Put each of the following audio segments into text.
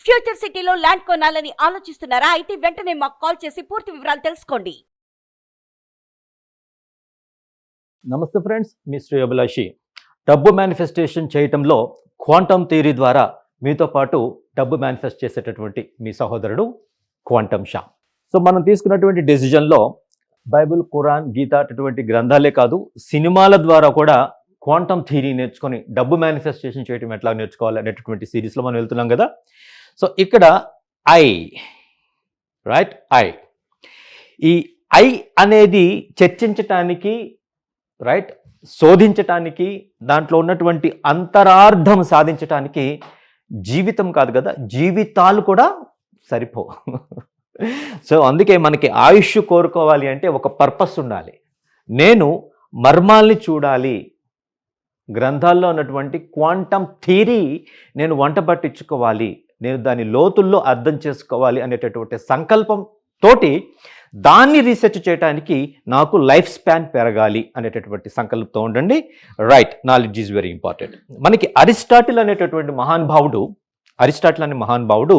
Future సిటీలో land కొనాలని ఆలోచిస్తున్నారా? అయితే వెంటనే మాకు కాల్ చేసి పూర్తి వివరాలు తెలుసుకోండి. నమస్తే ఫ్రెండ్స్, మీ శ్రీ అభిలాషి. డబ్బు మేనిఫెస్టేషన్ చేయటంలో క్వాంటమ్ థియరీ ద్వారా మీతో పాటు డబ్బు మేనిఫెస్ట్ చేసేటటువంటి మీ సహోదరుడు క్వాంటమ్ షా. సో మనం తీసుకున్నటువంటి డెసిజన్లో బైబిల్, ఖురాన్, గీత అటువంటి గ్రంథాలే కాదు, సినిమాల ద్వారా కూడా క్వాంటమ్ థియరీ నేర్చుకొని డబ్బు మేనిఫెస్టేషన్ చేయడం ఎట్లా నేర్చుకోవాలి అనేటటువంటి సిరీస్లో మనం వెళ్తున్నాం కదా. సో ఇక్కడ ఈ ఐ అనేది చర్చించటానికి, శోధించటానికి, దాంట్లో ఉన్నటువంటి అంతరార్థం సాధించటానికి జీవితం కాదు కదా, జీవితాలు కూడా సరిపోవు. సో అందుకే మనకి ఆయుష్ కోరుకోవాలి అంటే ఒక పర్పస్ ఉండాలి. నేను మర్మాల్ని చూడాలి, గ్రంథాల్లో ఉన్నటువంటి క్వాంటమ్ థియరీ నేను వంట పట్టించుకోవాలి, నేను దాని లోతుల్లో అర్థం చేసుకోవాలి అనేటటువంటి సంకల్పం తోటి దాన్ని రీసెర్చ్ చేయడానికి నాకు లైఫ్ స్పాన్ పెరగాలి అనేటటువంటి సంకల్పంతో ఉండండి. Knowledge is very important. మనకి అరిస్టాటిల్ అనేటటువంటి మహానుభావుడు, అరిస్టాటిల్ అనే మహానుభావుడు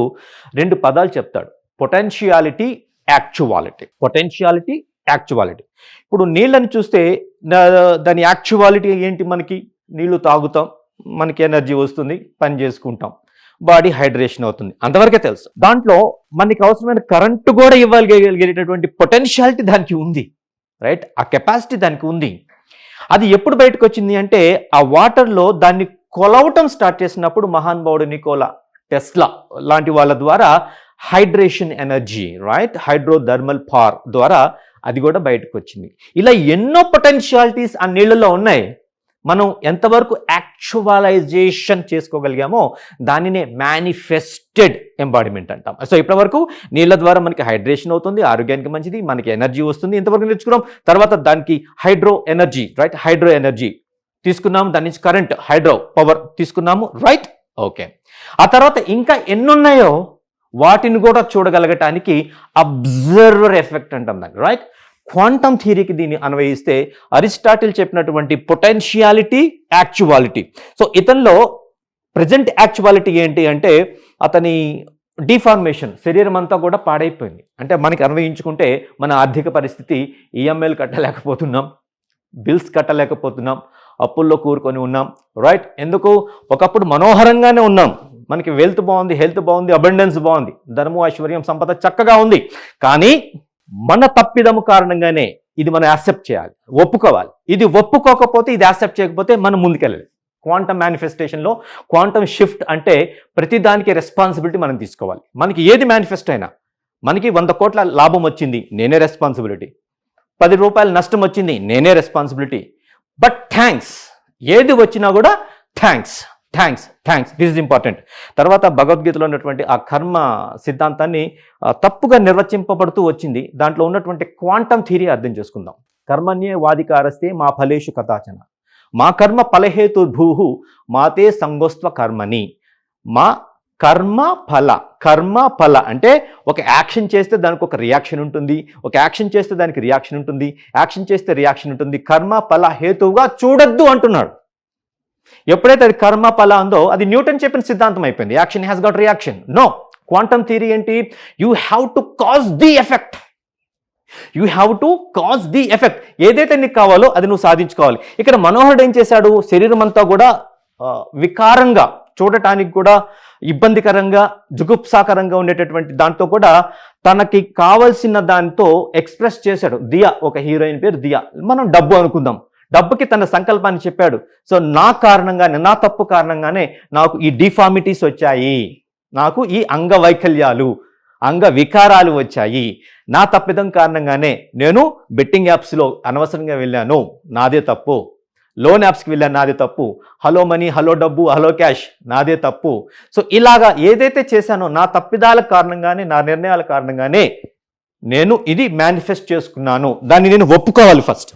రెండు పదాలు చెప్తాడు: పొటెన్షియాలిటీ, యాక్చువాలిటీ. Potentiality, actuality. ఇప్పుడు నీళ్ళని చూస్తే దాని యాక్చువాలిటీ ఏంటి? మనకి నీళ్లు తాగుతాం, మనకి ఎనర్జీ వస్తుంది, పని చేసుకుంటాం, బాడీ హైడ్రేషన్ అవుతుంది, అంతవరకే తెలుసు. దాంట్లో మనకి అవసరమైన కరెంటు కూడా ఇవ్వగలిగేటటువంటి పొటెన్షియాలిటీ దానికి ఉంది. ఆ కెపాసిటీ దానికి ఉంది. అది ఎప్పుడు బయటకు వచ్చింది అంటే ఆ వాటర్లో దాన్ని కొలవటం స్టార్ట్ చేసినప్పుడు మహానుభావుడు నికోలా టెస్లా లాంటి వాళ్ళ ద్వారా హైడ్రేషన్ ఎనర్జీ, హైడ్రోథర్మల్ పవర్ ద్వారా అది కూడా బయటకు వచ్చింది. ఇలా ఎన్నో పొటెన్షియాలిటీస్ ఆ నీళ్ళలో ఉన్నాయి. మనం ఎంతవరకు యాక్చువలైజేషన్ చేసుకోగలిగామో దానినే మేనిఫెస్టెడ్ ఎంబాడిమెంట్ అంటాం. సో ఇప్పటివరకు నీళ్ళ ద్వారా మనకి హైడ్రేషన్ అవుతుంది, ఆరోగ్యానికి మంచిది, మనకి ఎనర్జీ వస్తుంది, ఇంతవరకు నేర్చుకున్నాం. తర్వాత దానికి హైడ్రో ఎనర్జీ, హైడ్రో ఎనర్జీ తీసుకున్నాము, దాని నుంచి కరెంట్, హైడ్రో పవర్ తీసుకున్నాము. ఓకే. ఆ తర్వాత ఇంకా ఎన్నున్నాయో వాటిని కూడా చూడగలగటానికి అబ్జర్వర్ ఎఫెక్ట్ అంటాం దాన్ని. క్వాంటమ్ థియరీకి దీన్ని అన్వయిస్తే అరిస్టాటిల్ చెప్పినటువంటి potentiality, actuality. So ఇతనిలో present actuality ఏంటి అంటే అతని డిఫార్మేషన్, శరీరం అంతా కూడా పాడైపోయింది. అంటే మనకి అన్వయించుకుంటే మన ఆర్థిక పరిస్థితి, ఈఎంఐలు కట్టలేకపోతున్నాం, బిల్స్ కట్టలేకపోతున్నాం, అప్పుల్లో కూరుకొని ఉన్నాం. ఎందుకు? ఒకప్పుడు మనోహరంగానే ఉన్నాం, మనకి వెల్త్ బాగుంది, హెల్త్ బాగుంది, అబండెన్స్ బాగుంది, ధనము, ఐశ్వర్యం, సంపద చక్కగా ఉంది. కానీ మన తప్పిదము కారణంగానే ఇది మనం యాక్సెప్ట్ చేయాలి, ఒప్పుకోవాలి. ఇది ఒప్పుకోకపోతే, ఇది యాక్సెప్ట్ చేయకపోతే మనం ముందుకెళ్ళాలి. క్వాంటమ్ మేనిఫెస్టేషన్లో క్వాంటమ్ షిఫ్ట్ అంటే ప్రతిదానికి రెస్పాన్సిబిలిటీ మనం తీసుకోవాలి. మనకి ఏది మేనిఫెస్ట్ అయినా, మనకి 100 కోట్ల లాభం వచ్చింది, నేనే రెస్పాన్సిబిలిటీ. 10 రూపాయల నష్టం వచ్చింది, నేనే రెస్పాన్సిబిలిటీ. బట్ థ్యాంక్స్, ఏది వచ్చినా కూడా థ్యాంక్స్. This is important. తర్వాత భగవద్గీతలో ఉన్నటువంటి ఆ కర్మ సిద్ధాంతాన్ని తప్పుగా నిర్వచింపబడుతూ వచ్చింది. దాంట్లో ఉన్నటువంటి క్వాంటమ్ థియరీ అర్థం చేసుకుందాం. కర్మణ్యే వాదికారస్తే మా ఫలేషు కథాచన, మా కర్మ ఫలహేతుర్భూః మాతే సంగోస్త్వ కర్మని. మా కర్మ ఫల అంటే ఒక యాక్షన్ చేస్తే దానికి ఒక రియాక్షన్ ఉంటుంది, ఒక యాక్షన్ చేస్తే దానికి రియాక్షన్ ఉంటుంది, యాక్షన్ చేస్తే రియాక్షన్ ఉంటుంది. కర్మ ఫల హేతువుగా చూడొద్దు అంటున్నాడు. ఎప్పుడైతే అది కర్మ ఫల ఉందో అది న్యూటన్ చెప్పిన సిద్ధాంతం అయిపోయింది. Action has got reaction. No, quantum theory ఏంటి? You have to cause the effect. ఏదైతే నీకు కావాలో అది నువ్వు సాధించుకోవాలి. ఇక్కడ మనోహరుడు ఏం చేశాడు? శరీరం అంతా కూడా వికారంగా, చూడటానికి కూడా ఇబ్బందికరంగా, జుగుప్సాకరంగా ఉండేటటువంటి దాంతో కూడా తనకి కావలసిన దాంతో ఎక్స్ప్రెస్ చేశాడు. దియా, ఒక హీరోయిన్ పేరు దియా. మనం డబ్బు అనుకుందాం. డబ్బుకి తన సంకల్పాన్ని చెప్పాడు. సో నా కారణంగానే, నా తప్పు కారణంగానే నాకు ఈ డిఫార్మిటీస్ వచ్చాయి, నాకు ఈ అంగవైకల్యాలు, అంగ వికారాలు వచ్చాయి, నా తప్పిదం కారణంగానే నేను బెట్టింగ్ యాప్స్లో అనవసరంగా వెళ్ళాను, నాదే తప్పు. లోన్ యాప్స్కి వెళ్ళాను, నాదే తప్పు. హలో మనీ, హలో డబ్బు, హలో క్యాష్, నాదే తప్పు. సో ఇలాగా ఏదైతే చేశానో నా తప్పిదాల కారణంగానే, నా నిర్ణయాల కారణంగానే నేను ఇది మేనిఫెస్ట్ చేసుకున్నాను. దాన్ని నేను ఒప్పుకోవాలి ఫస్ట్.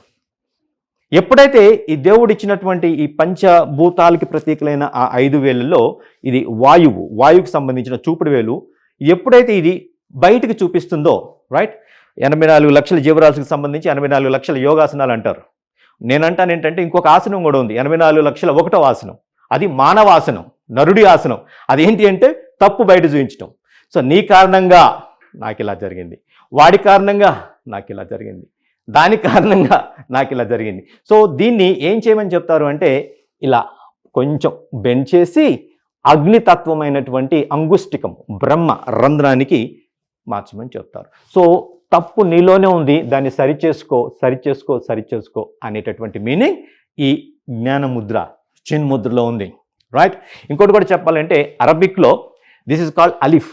ఎప్పుడైతే ఈ దేవుడు ఇచ్చినటువంటి ఈ పంచభూతాలకి ప్రతీకలైన ఆ 5 వేలలో ఇది వాయువుకి సంబంధించిన చూపుడు వేలు ఎప్పుడైతే ఇది బయటికి చూపిస్తుందో, 84 లక్షల జీవరాశికి సంబంధించి 84 లక్షల యోగాసనాలు అంటారు. నేనంటాను ఏంటంటే ఇంకొక ఆసనం కూడా ఉంది, 84 లక్షల 1వ ఆసనం. అది మానవాసనం, నరుడి ఆసనం. అదేంటి అంటే తప్పు బయట చూపించటం. సో నీ కారణంగా నాకు ఇలా జరిగింది, వాడి కారణంగా నాకు ఇలా జరిగింది, దాని కారణంగా నాకు ఇలా జరిగింది. సో దీన్ని ఏం చేయమని చెప్తారు అంటే ఇలా కొంచెం బెండ్ చేసి అగ్నితత్వమైనటువంటి అంగుష్టికం బ్రహ్మ రంధ్రానికి మార్చమని చెప్తారు. సో తప్పు నీలోనే ఉంది, దాన్ని సరిచేసుకో సరిచేసుకో సరిచేసుకో అనేటటువంటి మీనింగ్ ఈ జ్ఞానముద్ర చిన్ముద్రలో ఉంది. రైట్. ఇంకోటి కూడా చెప్పాలంటే అరబిక్లో దిస్ ఈజ్ కాల్డ్ అలిఫ్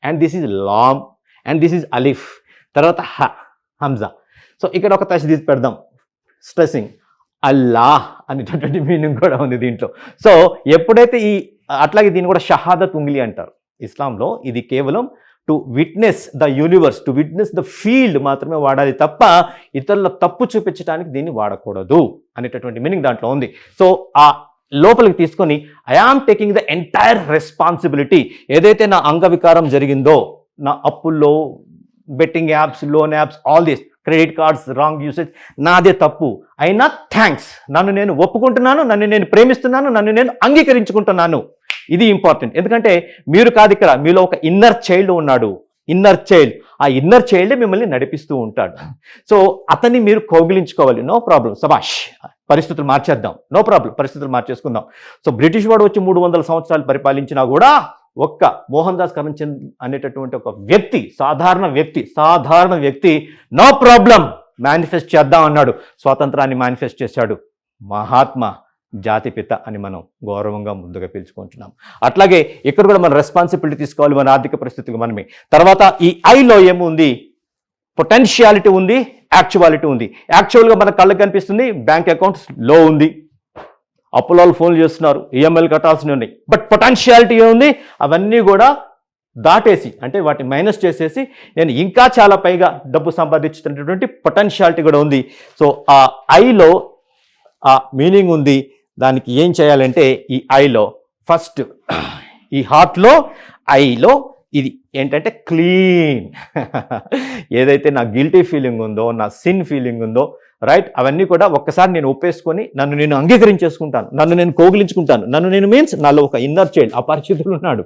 అండ్ దిస్ ఈజ్ లామ్ అండ్ దిస్ ఈజ్ అలిఫ్, తర్వాత హంజా. సో ఇక్కడ ఒక తష్ తీసి పెడదాం, స్ట్రెస్సింగ్ అల్లాహ్ అనేటటువంటి మీనింగ్ కూడా ఉంది దీంట్లో. సో ఎప్పుడైతే అట్లాగే దీన్ని కూడా షహాదత్ ఉంగిలి అంటారు ఇస్లాంలో. ఇది కేవలం to witness the universe, to witness the field మాత్రమే వాడాలి తప్ప ఇతరుల తప్పు చూపించడానికి దీన్ని వాడకూడదు అనేటటువంటి మీనింగ్ దాంట్లో ఉంది. సో ఆ లోపలికి తీసుకొని I am taking the entire responsibility. ఏదైతే నా అంగవికారం జరిగిందో, నా అప్పుల్లో, betting apps, loan apps, all this, credit cards wrong usage, నాదే తప్పు అయినా థ్యాంక్స్, నన్ను నేను ఒప్పుకుంటున్నాను, నన్ను నేను ప్రేమిస్తున్నాను, నన్ను నేను అంగీకరించుకుంటున్నాను. ఇది ఇంపార్టెంట్. ఎందుకంటే మీరు కాదు ఇక్కడ, మీలో ఒక ఇన్నర్ చైల్డ్ ఉన్నాడు, ఇన్నర్ చైల్డ్. ఆ ఇన్నర్ చైల్డే మిమ్మల్ని నడిపిస్తూ ఉంటాడు. సో అతన్ని మీరు కౌగిలించుకోవాలి. నో ప్రాబ్లం, సబాష్, పరిస్థితులు మార్చేద్దాం, నో ప్రాబ్లం, పరిస్థితులు మార్చేసుకుందాం. సో బ్రిటిష్ వాడు వచ్చి 300 సంవత్సరాలు పరిపాలించినా కూడా ఒక్క మోహన్ దాస్ కరమ్చంద్ అనేటటువంటి ఒక వ్యక్తి, సాధారణ వ్యక్తి నో ప్రాబ్లం మేనిఫెస్ట్ చేద్దాం అన్నాడు. స్వాతంత్రాన్ని మేనిఫెస్ట్ చేశాడు. మహాత్మా జాతిపిత అని మనం గౌరవంగా ముందుగా పిలుచుకుంటున్నాం. అట్లాగే ఇక్కడ కూడా మన రెస్పాన్సిబిలిటీ తీసుకోవాలి మన ఆర్థిక పరిస్థితికి మనమే. తర్వాత ఈ ఐలో ఏముంది, పొటెన్షియాలిటీ ఉంది, యాక్చువాలిటీ ఉంది. యాక్చువల్గా మన కళ్ళకి కనిపిస్తుంది బ్యాంక్ అకౌంట్స్ లో ఉంది, అప్పులో ఫోన్లు చేస్తున్నారు, ఈఎంఐలు కట్టాల్సినవి ఉన్నాయి. బట్ పొటెన్షియాలిటీ ఏముంది, అవన్నీ కూడా దాటేసి, అంటే వాటిని మైనస్ చేసేసి నేను ఇంకా చాలా పైగా డబ్బు సంపాదించేటటువంటి పొటెన్షియాలిటీ కూడా ఉంది. సో ఆ ఐలో ఆ మీనింగ్ ఉంది. దానికి ఏం చేయాలంటే ఈ ఐలో ఫస్ట్, ఈ హార్ట్లో, ఐలో ఇది ఏంటంటే క్లీన్. ఏదైతే నా గిల్టీ ఫీలింగ్ ఉందో, నా సిన్ ఫీలింగ్ ఉందో, రైట్, అవన్నీ కూడా ఒక్కసారి నేను ఒప్పేసుకొని నన్ను నేను అంగీకరించేసుకుంటాను, నన్ను నేను కౌగిలించుకుంటాను. నన్ను నేను మీన్స్ నాలో ఒక ఇన్నర్ చైల్డ్ అపరిచితుడు ఉన్నాడు,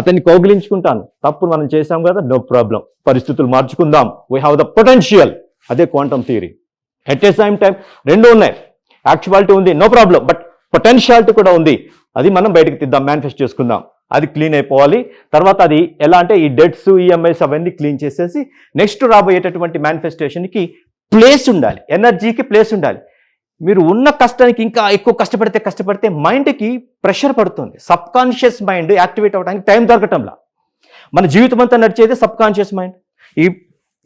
అతన్ని కౌగిలించుకుంటాను. తప్పు మనం చేసాం కదా, నో ప్రాబ్లం, పరిస్థితులు మార్చుకుందాం, వీ హ్యావ్ ద పొటెన్షియల్. అదే quantum theory. At a same time రెండు ఉన్నాయి, యాక్చువాలిటీ ఉంది, నో ప్రాబ్లం, బట్ పొటెన్షియాలిటీ కూడా ఉంది. అది మనం బయటకు తీద్దాం, మేనిఫెస్ట్ చేసుకుందాం. అది క్లీన్ అయిపోవాలి. తర్వాత అది ఎలా అంటే ఈ డెట్స్, ఈఎంఐస్ అవన్నీ క్లీన్ చేసేసి నెక్స్ట్ రాబోయేటటువంటి మేనిఫెస్టేషన్కి ప్లేస్ ఉండాలి, ఎనర్జీకి ప్లేస్ ఉండాలి. మీరు ఉన్న కష్టానికి ఇంకా ఎక్కువ కష్టపడితే మైండ్కి ప్రెషర్ పడుతుంది. సబ్ కాన్షియస్ మైండ్ యాక్టివేట్ అవ్వడానికి టైం దొరకటంలా. మన జీవితం అంతా నడిచేది సబ్ కాన్షియస్ మైండ్.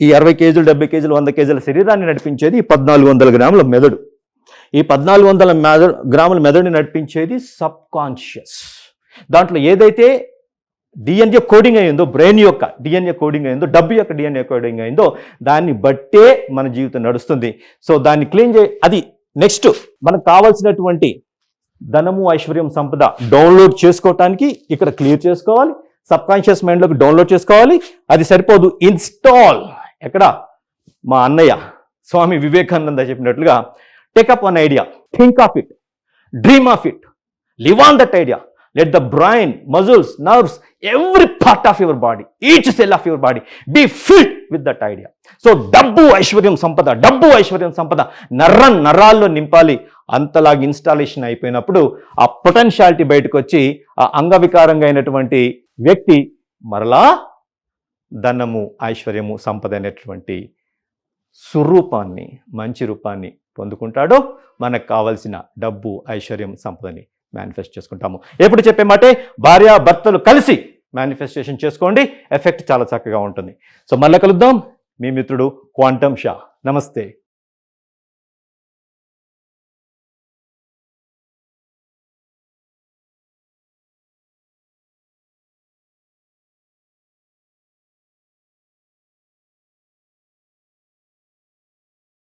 ఈ 60 కేజీలు, 70 కేజీలు, 100 కేజీల శరీరాన్ని నడిపించేది ఈ 1400 గ్రాముల మెదడు. ఈ 1400 గ్రాముల మెదడుని నడిపించేది సబ్ కాన్షియస్. దాంట్లో ఏదైతే డిఎన్ఏ కోడింగ్ అయిందో, బ్రెయిన్ యొక్క డిఎన్ఏ కోడింగ్ అయిందో, డబ్బు యొక్క డిఎన్ఏ కోడింగ్ అయిందో, దాన్ని బట్టే మన జీవితం నడుస్తుంది. సో దాన్ని క్లీన్ అది నెక్స్ట్ మనకు కావాల్సినటువంటి ధనము, ఐశ్వర్యం, సంపద డౌన్లోడ్ చేసుకోవటానికి ఇక్కడ క్లియర్ చేసుకోవాలి, సబ్ కాన్షియస్ మైండ్లోకి డౌన్లోడ్ చేసుకోవాలి. అది సరిపోదు, ఇన్స్టాల్. ఎక్కడ మా అన్నయ్య స్వామి వివేకానంద చెప్పినట్లుగా, take up one idea, think of it, dream of it, live on that idea. Let the brain, muscles, nerves, every part of your body, each cell of your body be filled with that idea. So డబ్బు ఐశ్వర్యం సంపద నరాల్లో నింపాలి. అంతలాగా installation అయిపోయినప్పుడు ఆ potentiality బయటకు వచ్చి ఆ అంగవికారంగా అయినటువంటి వ్యక్తి మరలా ధనము, ఐశ్వర్యము, సంపద అనేటువంటి స్వరూపాన్ని, మంచి రూపాన్ని పొందుకుంటాడు. మనకు కావలసిన డబ్బు, ఐశ్వర్యం, సంపదని మేనిఫెస్ట్ చేసుకుంటాము. ఎప్పుడు చెప్పే మాటే, భార్య భర్తలు కలిసి మేనిఫెస్టేషన్ చేసుకోండి, ఎఫెక్ట్ చాలా చక్కగా ఉంటుంది. సో మళ్ళీ కలుద్దాం. మీ మిత్రుడు క్వాంటమ్ షా. నమస్తే.